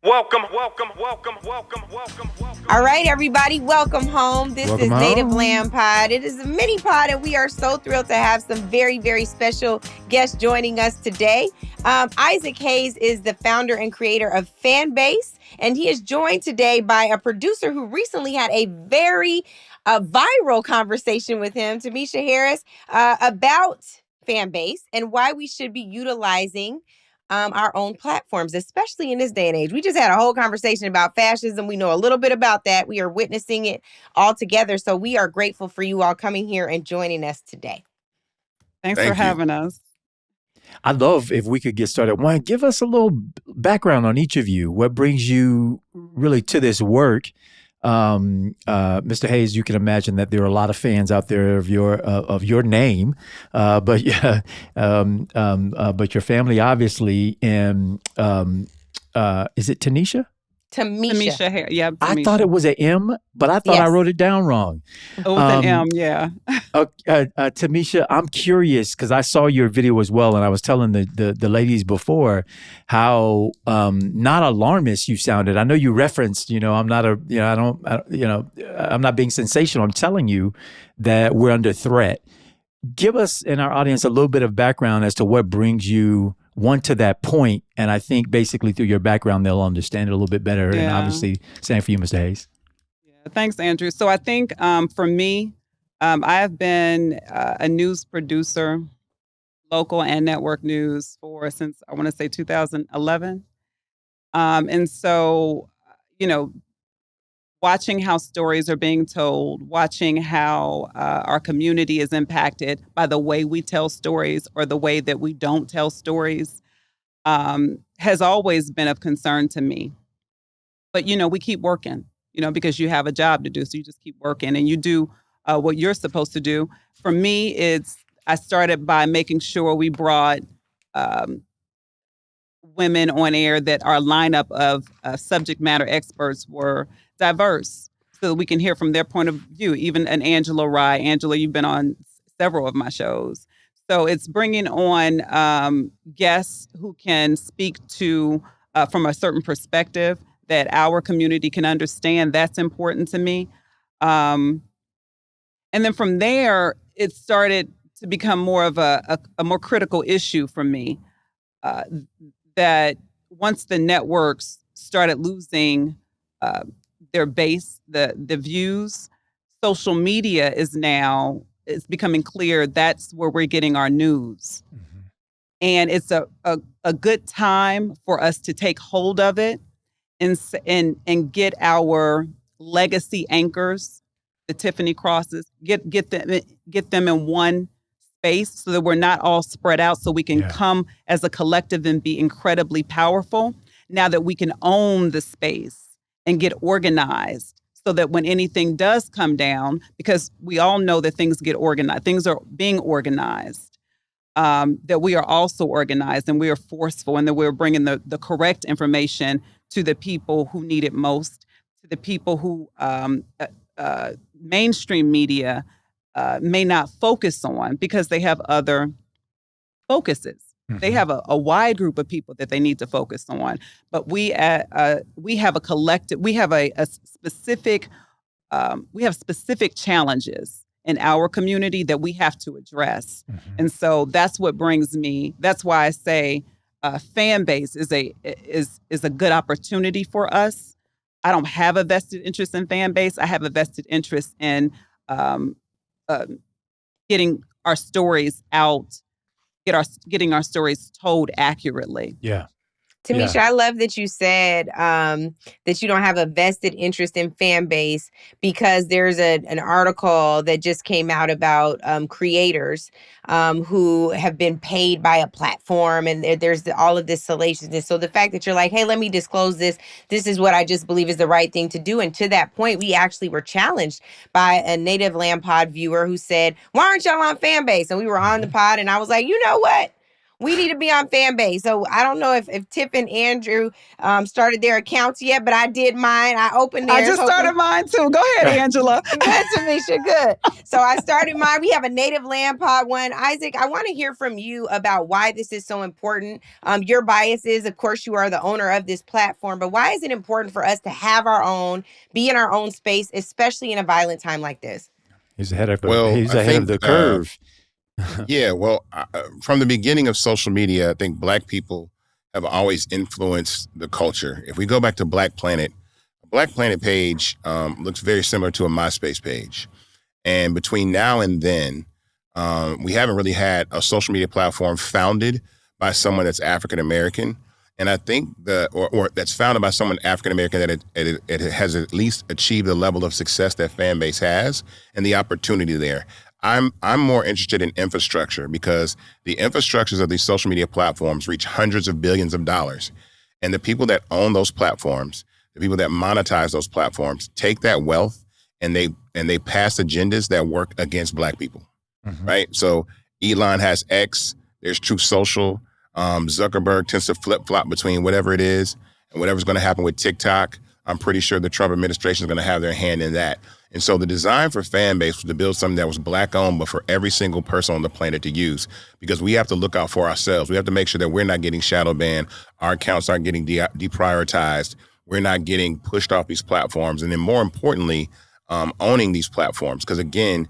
All right, everybody, welcome home. This is Native Land Pod. It is a mini pod, and we are so thrilled to have some very, very special guests joining us today. Isaac Hayes is the founder and creator of Fanbase, and he is joined today by a producer who recently had a very viral conversation with him, Tamisha Harris, about Fanbase and why we should be utilizing our own platforms, especially in this day and age. We just had a whole conversation about fascism. We know a little bit about that. We are witnessing it all together. So we are grateful for you all coming here and joining us today. Thank for having us. I'd love if we could get started. One, give us a little background on each of you. What brings you really to this work? Mr. Hayes, you can imagine that there are a lot of fans out there of your name, but your family obviously. And is it Tanisha? Tamisha. Yeah. Tamisha. I thought it was an M, but I thought I wrote it down wrong. It was an M, yeah. Tamisha, I'm curious because I saw your video as well, and I was telling the ladies before how not alarmist you sounded. I know you referenced, I'm not I'm not being sensational. I'm telling you that we're under threat. Give us and our audience a little bit of background as to what brings you to that point, and I think basically through your background they'll understand it a little bit better. Yeah. And obviously, same for you, Mr. Hayes. Yeah, thanks, Andrew. So I think for me, I have been a news producer, local and network news since I want to say 2011, and so watching how stories are being told, watching how our community is impacted by the way we tell stories or the way that we don't tell stories has always been of concern to me. But, we keep working, because you have a job to do. So you just keep working and you do what you're supposed to do. For me, I started by making sure we brought women on air, that our lineup of subject matter experts were diverse so that we can hear from their point of view. Even an Angela Rye. Angela, you've been on several of my shows. So it's bringing on guests who can speak to from a certain perspective that our community can understand. That's important to me. And then from there, it started to become more of a more critical issue for me. That once the networks started losing their base, the views, social media it's becoming clear that's where we're getting our news. Mm-hmm. And it's a good time for us to take hold of it and get our legacy anchors, the Tiffany Crosses, get them in one space so that we're not all spread out, so we can come as a collective and be incredibly powerful now that we can own the space and get organized so that when anything does come down, because we all know that things get organized, things are being organized, that we are also organized and we are forceful and that we're bringing the correct information to the people who need it most, to the people who mainstream media may not focus on because they have other focuses. Mm-hmm. They have a wide group of people that they need to focus on. But we have a collective, we have specific challenges in our community that we have to address. Mm-hmm. And so that's what brings me, that's why I say Fanbase is a good opportunity for us. I don't have a vested interest in Fanbase. I have a vested interest in getting our stories out, getting our stories told accurately. Yeah. Tamisha, I love that you said that you don't have a vested interest in Fanbase, because there's an article that just came out about creators who have been paid by a platform, and there's all of this salaciousness. So the fact that you're like, hey, let me disclose this is what I just believe is the right thing to do. And to that point, we actually were challenged by a Native Land Pod viewer who said, why aren't y'all on Fanbase? And we were on the pod, and I was like, you know what? We need to be on Fanbase. So I don't know if Tiff and Andrew started their accounts yet, but I did mine. I opened theirs. I just started mine too. Go ahead, Angela. Good, Tamisha. Good. So I started mine. We have a Native Land Pod one. Isaac, I want to hear from you about why this is so important. Your biases, of course, you are the owner of this platform, but why is it important for us to have our own, be in our own space, especially in a violent time like this? He's ahead of the curve. Yeah, well, from the beginning of social media, I think Black people have always influenced the culture. If we go back to Black Planet, a Black Planet page looks very similar to a MySpace page. And between now and then, we haven't really had a social media platform founded by someone that's African American. And I think or that's founded by someone African American that it has at least achieved the level of success that Fanbase has and the opportunity there. I'm more interested in infrastructure because the infrastructures of these social media platforms reach hundreds of billions of dollars. And the people that own those platforms, the people that monetize those platforms, take that wealth and they pass agendas that work against Black people, right? So Elon has X, there's Truth Social, Zuckerberg tends to flip-flop between whatever it is and whatever's going to happen with TikTok. I'm pretty sure the Trump administration is going to have their hand in that. And so the design for Fanbase was to build something that was Black owned, but for every single person on the planet to use, because we have to look out for ourselves. We have to make sure that we're not getting shadow banned. Our accounts aren't getting deprioritized. We're not getting pushed off these platforms. And then more importantly, owning these platforms. Because again,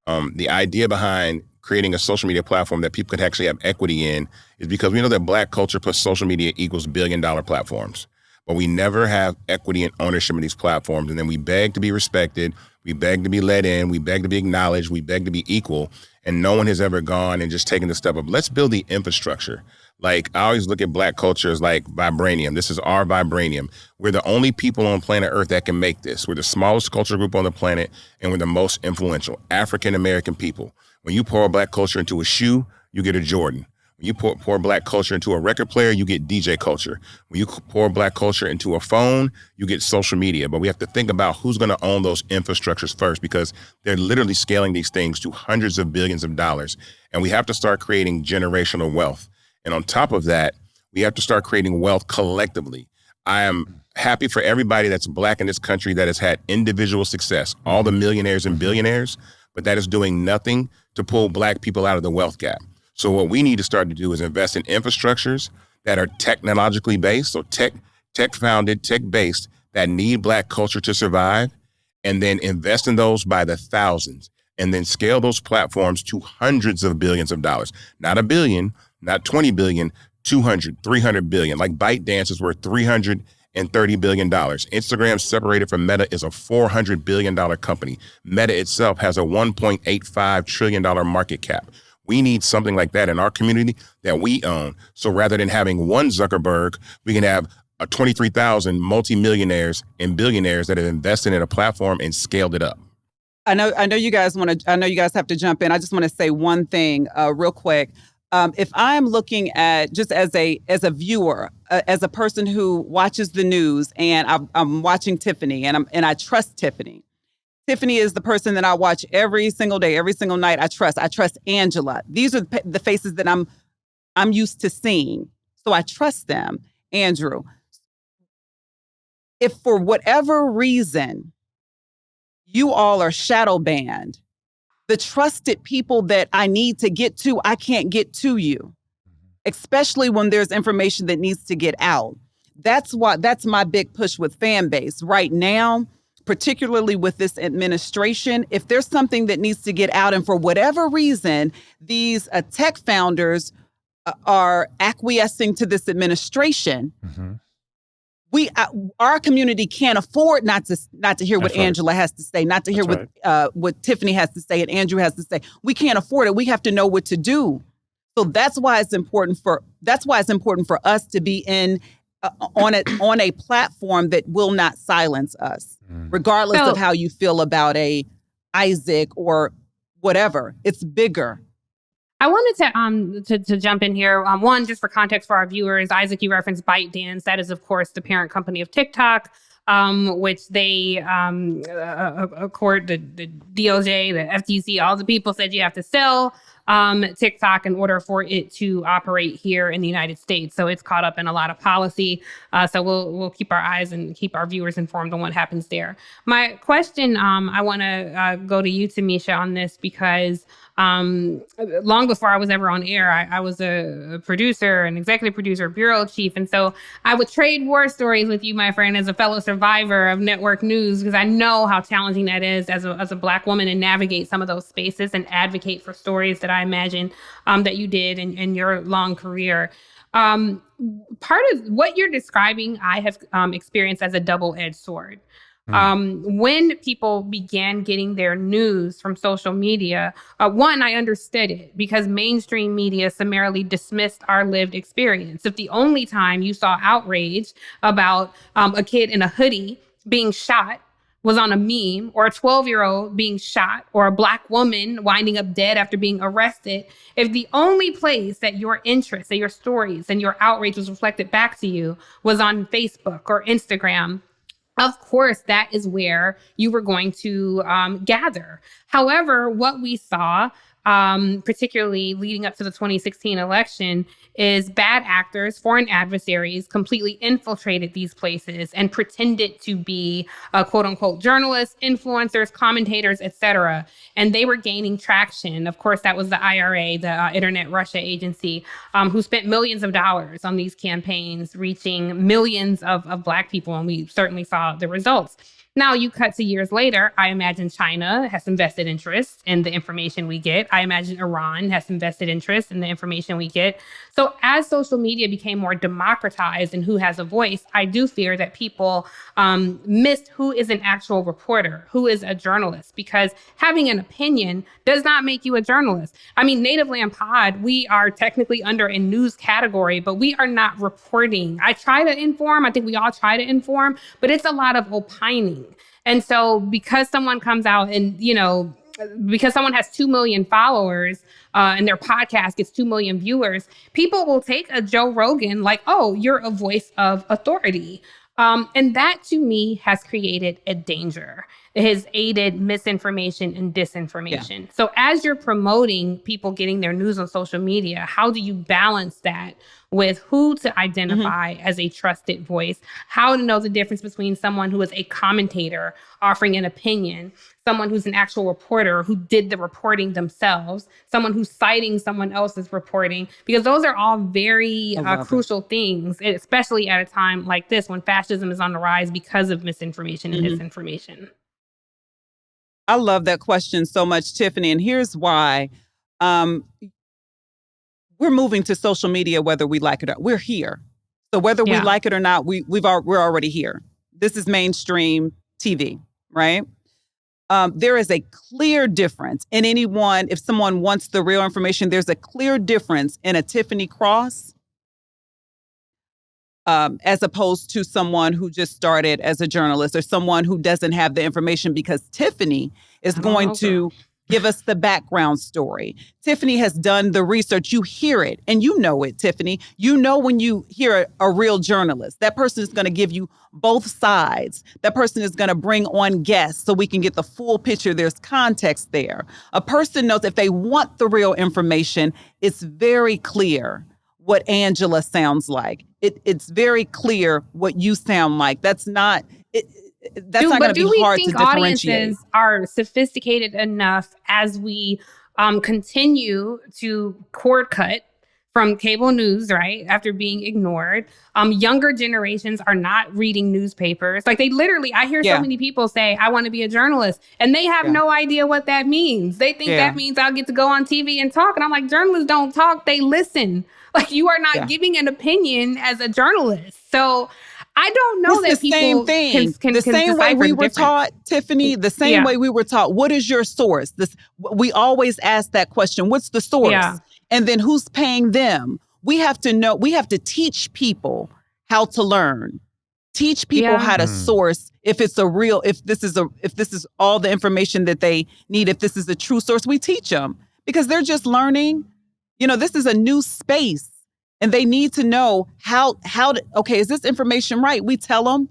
the idea behind creating a social media platform that people could actually have equity in is because we know that Black culture plus social media equals billion-dollar platforms. But we never have equity and ownership in these platforms. And then we beg to be respected. We beg to be let in. We beg to be acknowledged. We beg to be equal. And no one has ever gone and just taken the step of, let's build the infrastructure. Like, I always look at Black culture as like vibranium. This is our vibranium. We're the only people on planet Earth that can make this. We're the smallest culture group on the planet, and we're the most influential African-American people. When you pour Black culture into a shoe, you get a Jordan. When you pour Black culture into a record player, you get DJ culture. When you pour Black culture into a phone, you get social media. But we have to think about who's going to own those infrastructures first, because they're literally scaling these things to hundreds of billions of dollars. And we have to start creating generational wealth. And on top of that, we have to start creating wealth collectively. I am happy for everybody that's Black in this country that has had individual success, all the millionaires and billionaires, but that is doing nothing to pull Black people out of the wealth gap. So what we need to start to do is invest in infrastructures that are technologically based, so tech-founded, tech-based, that need Black culture to survive, and then invest in those by the thousands, and then scale those platforms to hundreds of billions of dollars. Not $1 billion, not 20 billion, 200, 300 billion. Like ByteDance is worth $330 billion. Instagram, separated from Meta, is a $400 billion company. Meta itself has a $1.85 trillion market cap. We need something like that in our community that we own. So rather than having one Zuckerberg, we can have 23,000 multimillionaires and billionaires that have invested in a platform and scaled it up. I know you guys have to jump in. I just want to say one thing real quick. If I'm looking at, just as a viewer, as a person who watches the news, and I'm watching Tiffany, and I trust Tiffany. Tiffany is the person that I watch every single day, every single night. I trust Angela. These are the faces that I'm used to seeing. So I trust them. Andrew, if for whatever reason you all are shadow banned, the trusted people that I need to get to, I can't get to you, especially when there's information that needs to get out. That's my big push with Fanbase right now. Particularly with this administration, if there's something that needs to get out, and for whatever reason, these tech founders are acquiescing to this administration, our community can't afford not to hear what Angela has to say, not to hear what Tiffany has to say and Andrew has to say. We can't afford it. We have to know what to do. So that's why it's important for us to be on a platform that will not silence us, regardless of how you feel about a Isaac or whatever. It's bigger. I wanted to jump in here. One, just for context for our viewers, Isaac, you referenced ByteDance. That is, of course, the parent company of TikTok, which they, a court, the DOJ, the FTC, all the people said you have to sell TikTok in order for it to operate here in the United States. So it's caught up in a lot of policy. So we'll keep our eyes and keep our viewers informed on what happens there. My question, I want to go to you, Tamisha, on this because long before I was ever on air, I was a producer, an executive producer, bureau chief. And so I would trade war stories with you, my friend, as a fellow survivor of network news, because I know how challenging that is as a Black woman to navigate some of those spaces and advocate for stories that I imagine that you did in your long career. Part of what you're describing, I have experienced as a double-edged sword. When people began getting their news from social media, one, I understood it because mainstream media summarily dismissed our lived experience. If the only time you saw outrage about a kid in a hoodie being shot was on a meme, or a 12-year-old being shot, or a Black woman winding up dead after being arrested, if the only place that your interests, that your stories and your outrage was reflected back to you was on Facebook or Instagram, of course, that is where you were going to gather. However, what we saw, particularly leading up to the 2016 election, is bad actors, foreign adversaries, completely infiltrated these places and pretended to be quote unquote journalists, influencers, commentators, etc. And they were gaining traction. Of course, that was the IRA, the Internet Russia Agency, who spent millions of dollars on these campaigns, reaching millions of Black people. And we certainly saw the results. Now, you cut to years later, I imagine China has some vested interest in the information we get. I imagine Iran has some vested interest in the information we get. So as social media became more democratized and who has a voice, I do fear that people missed who is an actual reporter, who is a journalist, because having an opinion does not make you a journalist. I mean, Native Land Pod, we are technically under a news category, but we are not reporting. I try to inform. I think we all try to inform, but it's a lot of opining. And so because someone comes out and, because someone has 2 million followers and their podcast gets 2 million viewers, people will take a Joe Rogan like, oh, you're a voice of authority. And that to me has created a danger. It has aided misinformation and disinformation. Yeah. So as you're promoting people getting their news on social media, how do you balance that with who to identify as a trusted voice, how to know the difference between someone who is a commentator offering an opinion, someone who's an actual reporter who did the reporting themselves, someone who's citing someone else's reporting, because those are all very crucial things, especially at a time like this when fascism is on the rise because of misinformation and disinformation. I love that question so much, Tiffany. And here's why. We're moving to social media, whether we like it or not. We're here. So whether we like it or not, we're already here. This is mainstream TV, right? There is a clear difference in anyone. If someone wants the real information, there's a clear difference in a Tiffany Cross as opposed to someone who just started as a journalist or someone who doesn't have the information, because Tiffany is going to give us the background story. Tiffany has done the research. You hear it and you know it, Tiffany. You know when you hear a real journalist, that person is going to give you both sides. That person is going to bring on guests so we can get the full picture. There's context there. A person knows if they want the real information, it's very clear what Angela sounds like. It's very clear what you sound like. That's not going to be hard to differentiate. Do we think audiences are sophisticated enough as we continue to cord cut from cable news, right, after being ignored? Younger generations are not reading newspapers. Like, they literally, I hear so many people say, I want to be a journalist, and they have no idea what that means. They think that means I'll get to go on TV and talk. And I'm like, journalists don't talk, they listen. Like, you are not giving an opinion as a journalist. So I don't know that people same thing. The same way we were taught, Tiffany, the same way we were taught, what is your source? We always ask that question, what's the source? Yeah. And then who's paying them? We have to know, we have to teach people how to learn. Teach people how to source if this is all the information that they need, if this is a true source. We teach them because they're just learning. This is a new space. And they need to know is this information right? We tell them.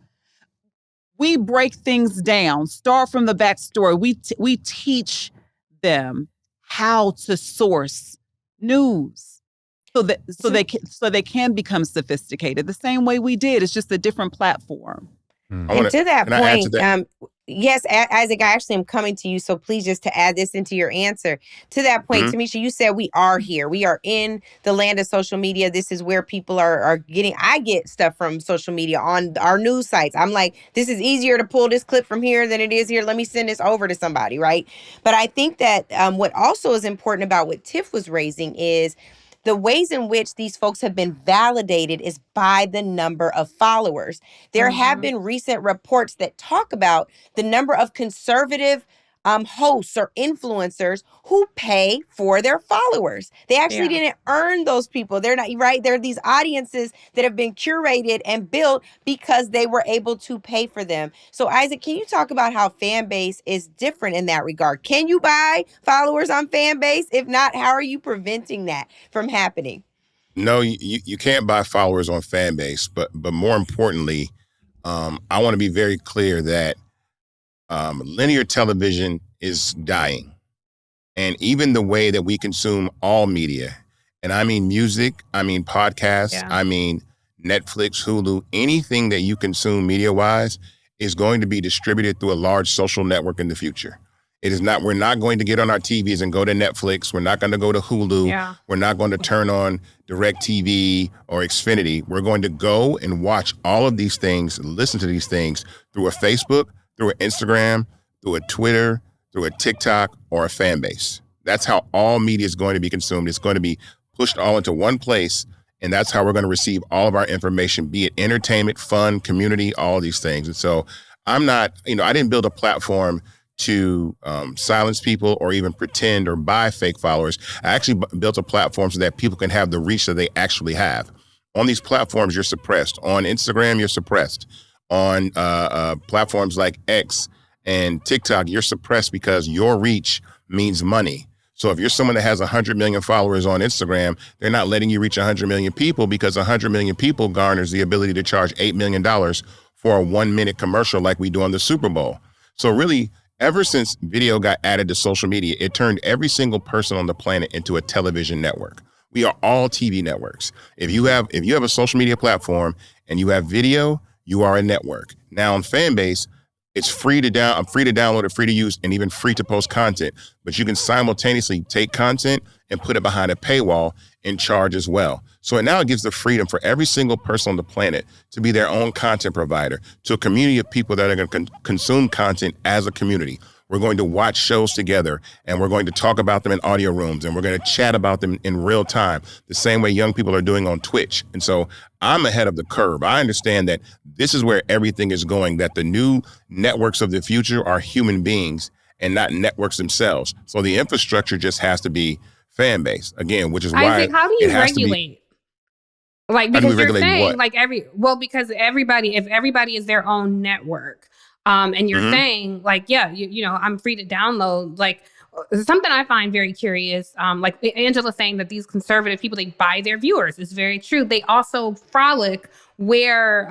We break things down, start from the backstory. We teach them how to source news so they can become sophisticated the same way we did. It's just a different platform. And to that can I add to point, that? yes, Isaac, I actually am coming to you. So please just to add this into your answer. To that point, Tamisha, you said we are here. We are in the land of social media. This is where people are getting, I get stuff from social media on our news sites. I'm like, this is easier to pull this clip from here than it is here. Let me send this over to somebody, right? But I think that what also is important about what Tiff was raising is the ways in which these folks have been validated is by the number of followers. There have been recent reports that talk about the number of conservative hosts or influencers who pay for their followers. They actually didn't earn those people. They're not, right? They're these audiences that have been curated and built because they were able to pay for them. So Isaac, can you talk about how fan base is different in that regard? Can you buy followers on fan base? If not, how are you preventing that from happening? No, you can't buy followers on fan base, but more importantly, I want to be very clear that linear television is dying. And even the way that we consume all media, and I mean music, I mean podcasts, I mean Netflix, Hulu, anything that you consume media-wise is going to be distributed through a large social network in the future. It is not, we're not going to get on our TVs and go to Netflix. We're not going to go to Hulu. Yeah. We're not going to turn on DirecTV or Xfinity. We're going to go and watch all of these things, listen to these things through a Facebook, through an Instagram, through a Twitter, through a TikTok, or a fan base. That's how all media is going to be consumed. It's going to be pushed all into one place, and that's how we're going to receive all of our information, be it entertainment, fun, community, all these things. And so I'm not, I didn't build a platform to silence people or even pretend or buy fake followers. I actually built a platform so that people can have the reach that they actually have. On these platforms, you're suppressed. On Instagram, you're suppressed. On platforms like X and TikTok, you're suppressed because your reach means money. So if you're someone that has 100 million followers on Instagram, they're not letting you reach 100 million people because 100 million people garners the ability to charge $8 million for a 1-minute commercial like we do on the Super Bowl. So really, ever since video got added to social media, it turned every single person on the planet into a television network. We are all TV networks. If you have a social media platform and you have video, you are a network. Now on Fanbase, it's free to download it, free to use, and even free to post content. But you can simultaneously take content and put it behind a paywall and charge as well. So now it gives the freedom for every single person on the planet to be their own content provider to a community of people that are going to consume content as a community. We're going to watch shows together, and we're going to talk about them in audio rooms, and we're going to chat about them in real time, the same way young people are doing on Twitch. And so I'm ahead of the curve. I understand that this is where everything is going, that the new networks of the future are human beings and not networks themselves. So the infrastructure just has to be fan base, again, which is why Isaac, how do you regulate? Because you're saying what? Because if everybody is their own network, and you're saying I'm free to download, something I find very curious, like Angela saying that these conservative people, they buy their viewers. It's very true. They also frolic where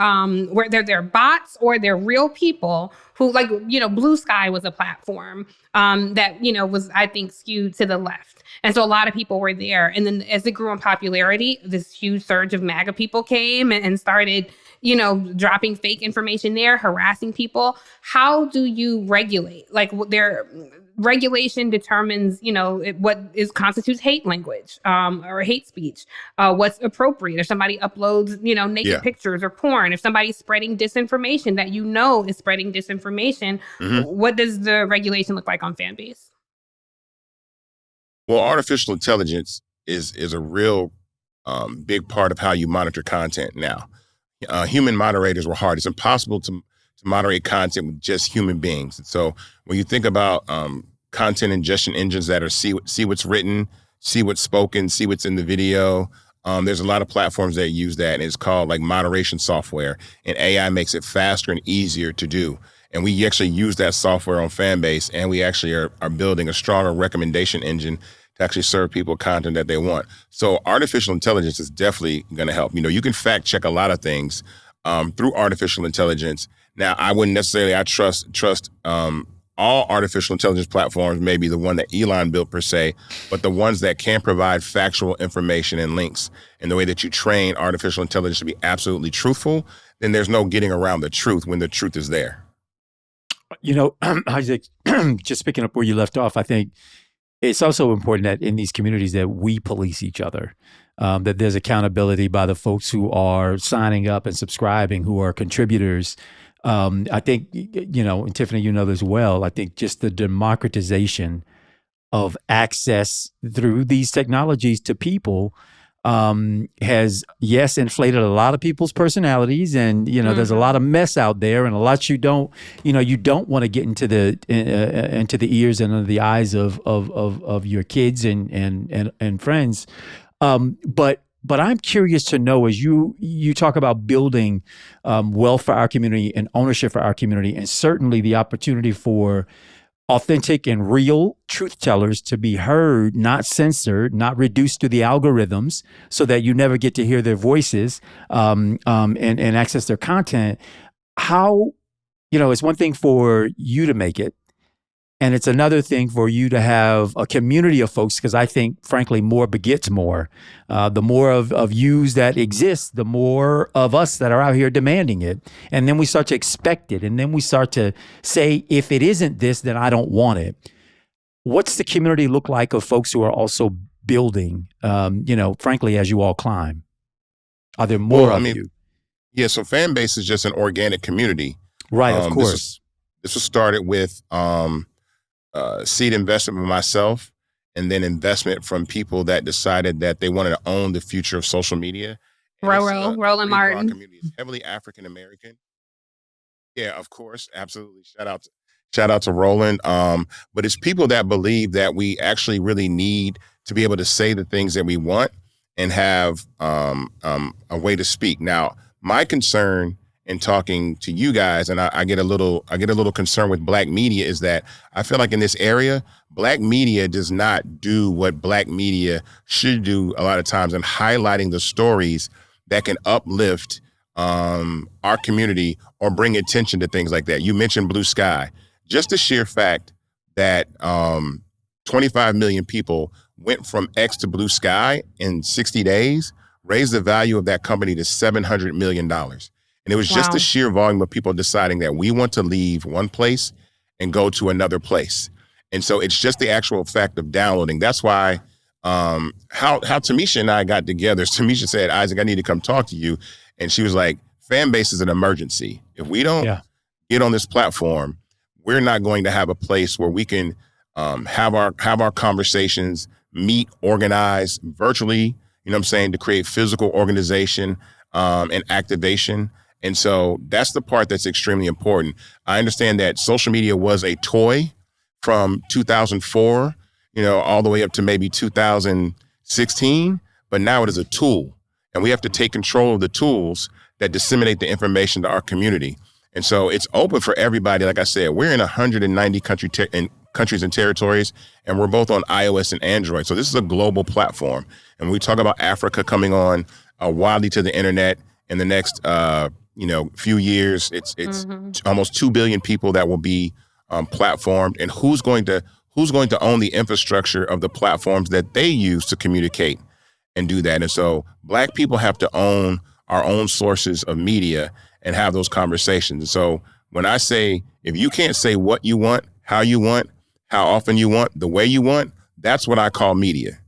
they're bots or they're real people who, Blue Sky was a platform that, was, I think, skewed to the left. And so a lot of people were there. And then as it grew in popularity, this huge surge of MAGA people came and started, dropping fake information there, harassing people. How do you regulate? Their regulation determines, what constitutes hate language or hate speech, what's appropriate. If somebody uploads, naked pictures or porn, if somebody's spreading disinformation that is spreading disinformation, what does the regulation look like on Fanbase? Well, artificial intelligence is a real big part of how you monitor content now. Human moderators were hard. It's impossible to moderate content with just human beings. And so when you think about content ingestion engines that are see what's written, see what's spoken, see what's in the video, there's a lot of platforms that use that, and it's called moderation software. And AI makes it faster and easier to do. And we actually use that software on Fanbase, and we actually are building a stronger recommendation engine to actually serve people content that they want. So artificial intelligence is definitely going to help. You can fact check a lot of things through artificial intelligence. Now, I wouldn't necessarily, I trust all artificial intelligence platforms may be the one that Elon built per se, but the ones that can provide factual information and links and the way that you train artificial intelligence to be absolutely truthful, then there's no getting around the truth when the truth is there. You know, Isaac, just picking up where you left off, I think it's also important that in these communities that we police each other, that there's accountability by the folks who are signing up and subscribing, who are contributors. I think, you know, and Tiffany, you know this well, I think just the democratization of access through these technologies to people has, yes, inflated a lot of people's personalities, and there's a lot of mess out there, and a lot you don't want to get into the ears and under the eyes of your kids and friends. But I'm curious to know, as you talk about building wealth for our community and ownership for our community, and certainly the opportunity for authentic and real truth tellers to be heard, not censored, not reduced to the algorithms, so that you never get to hear their voices and access their content. How, it's one thing for you to make it, and it's another thing for you to have a community of folks, because I think, frankly, more begets more. The more of yous that exist, the more of us that are out here demanding it. And then we start to expect it. And then we start to say, if it isn't this, then I don't want it. What's the community look like of folks who are also building, frankly, as you all climb? Are there more of you? Yeah, so fan base is just an organic community. Right, of course. This was started with seed investment from myself, and then investment from people that decided that they wanted to own the future of social media. Roland Martin. Community is heavily African American. Yeah, of course, absolutely. Shout out to Roland. But it's people that believe that we actually really need to be able to say the things that we want and have a way to speak. Now, my concern in talking to you guys, and I get a little concerned with Black media, is that I feel like in this area, Black media does not do what Black media should do a lot of times in highlighting the stories that can uplift our community or bring attention to things like that. You mentioned Blue Sky. Just the sheer fact that 25 million people went from X to Blue Sky in 60 days raised the value of that company to $700 million. And it was just the sheer volume of people deciding that we want to leave one place and go to another place. And so it's just the actual fact of downloading. That's why how Tamisha and I got together. Tamisha said, Isaac, I need to come talk to you. And she was like, fan base is an emergency. If we don't get on this platform, we're not going to have a place where we can have our conversations, meet, organize virtually, to create physical organization and activation. And so that's the part that's extremely important. I understand that social media was a toy from 2004, all the way up to maybe 2016, but now it is a tool. And we have to take control of the tools that disseminate the information to our community. And so it's open for everybody. Like I said, we're in 190 countries and territories, and we're both on iOS and Android. So this is a global platform. And when we talk about Africa coming on widely to the internet in the next few years, it's almost 2 billion people that will be platformed. And who's going to own the infrastructure of the platforms that they use to communicate and do that? And so Black people have to own our own sources of media and have those conversations. And so when I say, if you can't say what you want, how often you want, the way you want, that's what I call media.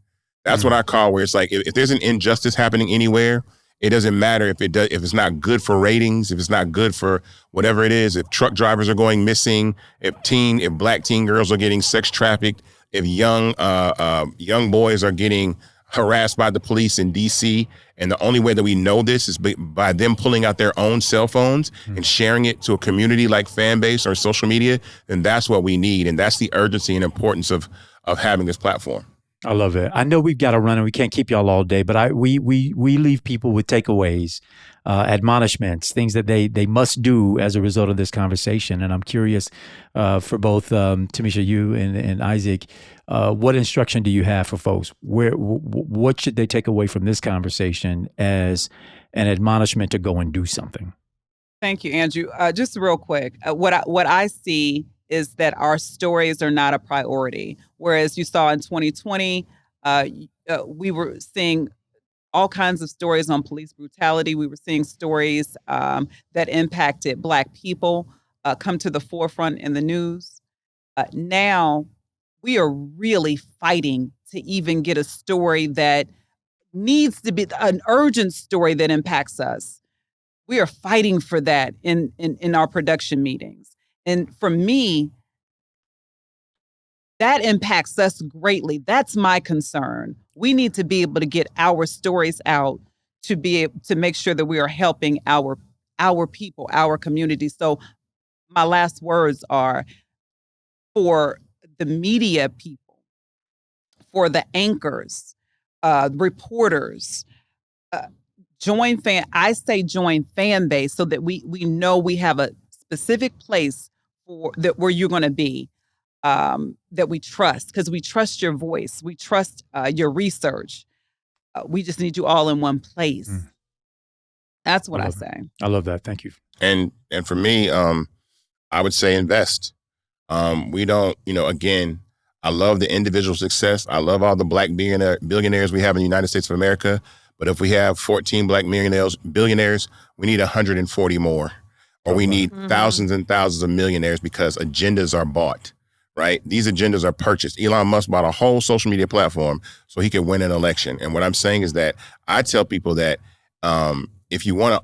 That's what I call where it's like, if there's an injustice happening anywhere, it doesn't matter if it's not good for ratings, if it's not good for whatever it is, if truck drivers are going missing, if Black teen girls are getting sex trafficked, if young boys are getting harassed by the police in DC. And the only way that we know this is by them pulling out their own cell phones and sharing it to a community like Fanbase or social media, then that's what we need. And that's the urgency and importance of having this platform. I love it. I know we've got to run and we can't keep y'all all day, but we leave people with takeaways, admonishments, things that they must do as a result of this conversation. And I'm curious for both Tamisha, you and Isaac, what instruction do you have for folks? What should they take away from this conversation as an admonishment to go and do something? Thank you, Andrew. Just real quick, what I see is that our stories are not a priority. Whereas you saw in 2020, we were seeing all kinds of stories on police brutality. We were seeing stories that impacted Black people come to the forefront in the news. Now we are really fighting to even get a story that needs to be an urgent story that impacts us. We are fighting for that in our production meetings. And for me, that impacts us greatly. That's my concern. We need to be able to get our stories out to be able to make sure that we are helping our people, our community. So my last words are for the media people, for the anchors, reporters, join fan base so that we know we have a specific place where you're going to be. That we trust, because we trust your voice. We trust your research. We just need you all in one place. That's what I say. I love that. Thank you. And for me, I would say invest. We don't, again, I love the individual success. I love all the Black billionaires we have in the United States of America. But if we have 14 Black billionaires, we need 140 more. Or we need thousands and thousands of millionaires, because agendas are bought. Right? These agendas are purchased. Elon Musk bought a whole social media platform so he could win an election. And what I'm saying is that I tell people that if you want to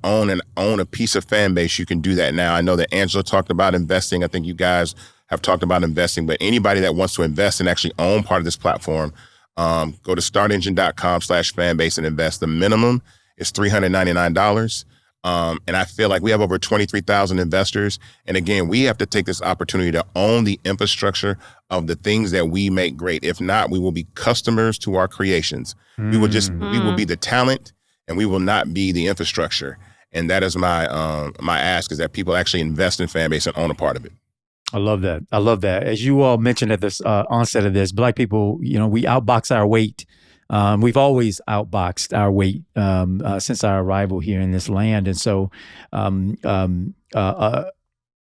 own a piece of fan base, you can do that now. I know that Angela talked about investing. I think you guys have talked about investing, but anybody that wants to invest and actually own part of this platform, go to startengine.com/fanbase and invest. The minimum is $399. And I feel like we have over 23,000 investors. And again, we have to take this opportunity to own the infrastructure of the things that we make great. If not, we will be customers to our creations. We will be the talent, and we will not be the infrastructure. And that is my ask, is that people actually invest in Fanbase and own a part of it. I love that. I love that. As you all mentioned at this onset of this, Black people, we outbox our weight. We've always outboxed our weight since our arrival here in this land. And so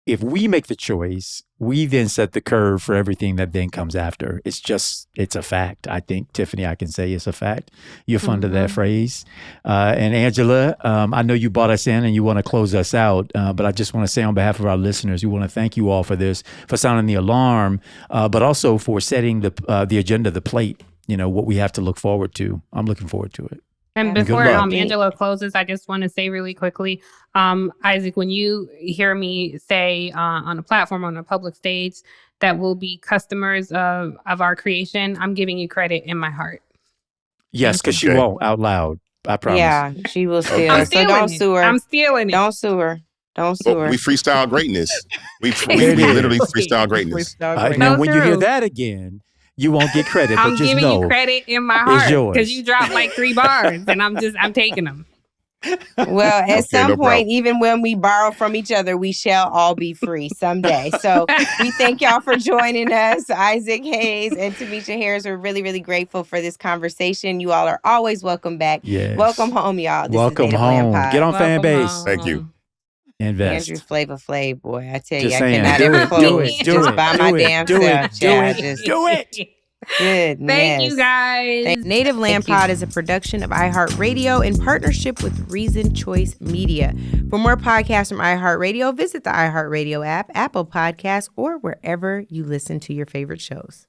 if we make the choice, we then set the curve for everything that then comes after. It's a fact. I think, Tiffany, I can say it's a fact. You're fond of that phrase. And Angela, I know you brought us in and you want to close us out, but I just want to say on behalf of our listeners, we want to thank you all for this, for sounding the alarm, but also for setting the agenda, the plate. What we have to look forward to. I'm looking forward to it. And before Angela closes, I just want to say really quickly, Isaac, when you hear me say on a platform, on a public stage, that we'll be customers of our creation, I'm giving you credit in my heart. Yes, because she won't out loud. I promise. Yeah, she will steal. So don't sue her. I'm stealing it. Don't sue her. Don't sue her. We freestyle greatness. We literally freestyle greatness. Now, when you hear that again, you won't get credit, but just know. I'm giving you credit in my heart because you dropped like 3 bars and I'm taking them. Well, at some point, even when we borrow from each other, we shall all be free someday. So we thank y'all for joining us. Isaac Hayes and Tamisha Harris, we're really, really grateful for this conversation. You all are always welcome back. Yes. Welcome home, y'all. Welcome home. Get on Fanbase. Thank you. Invest. Andrew Flavor Flav, boy. I tell you, I cannot ever close. Just by my damn self. Do it. Goodness. Thank you, guys. Native Land Pod is a production of iHeartRadio in partnership with Reason Choice Media. For more podcasts from iHeartRadio, visit the iHeartRadio app, Apple Podcasts, or wherever you listen to your favorite shows.